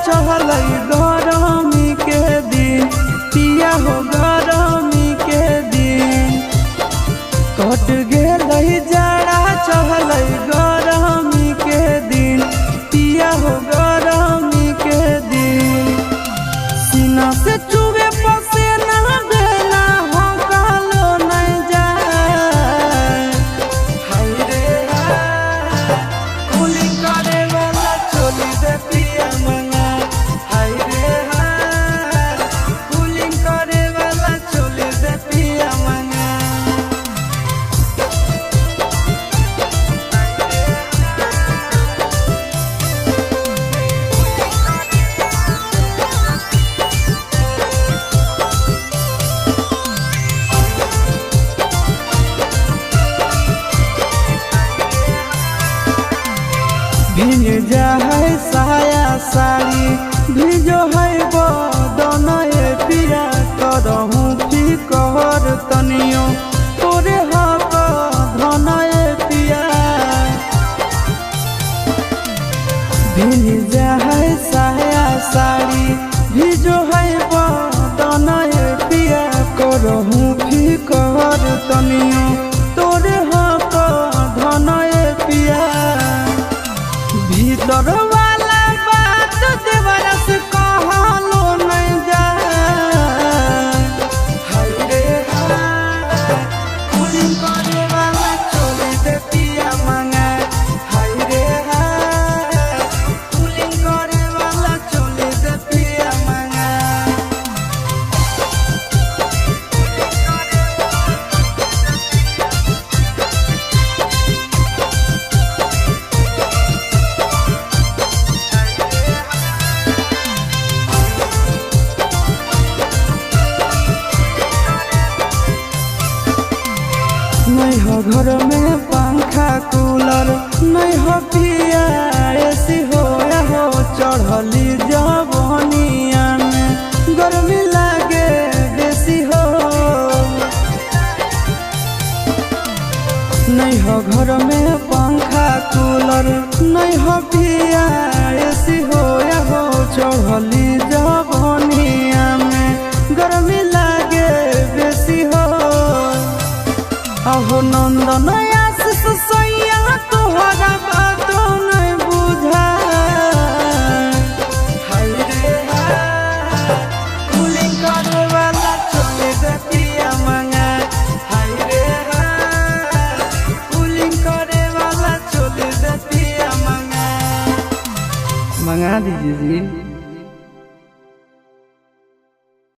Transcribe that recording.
चहल गरमी के दिन पिया हो गरमी के दिन कट गेल जाड़ा चहल गरमी के दिन पिया हो गरमी के दिन सीना से चुबे पसीना देना हो कालो नहीं जाए हाय रे कूलिंग करे वाला चोली दे पिया मंगा हाय रे कूलिंग करे वाला चोली दे पिया मंगा भिज जाए साया साड़ी भिजो है बदन पिया करहूँ फिकर तनियो तोरे हक धन पिया भिज जाए साया साड़ी भिजो है बदन पिया करहूँ फिकर तनियो तोरे हक धन पिया भीतर वाला बात देवरा से कहलो नहीं जाए हाय रे कूलिंग करे वाला चोली दे पिया मंगा हाय रे कूलिंग करे वाला चोली दे पिया मंगा नहीं हो घर में पंखा कूलर नहीं हो पिया ऐसी हो या हो चढ़ली जवनिया में गर्मी लागे बेसी हो नहीं हो घर में पंखा कूलर नहीं हो पिया ऐसी हो या हो चढ़ली जवनिया में गर्मी लागे बेसी हो अहो नंदन आशीष सैया तोहरा बातो नहीं बुझा हाय रे कूलिंग करे वाला चोली दे पिया मंगा हाय रे कूलिंग करे वाला चोली दे पिया मंगा दीजिए जी।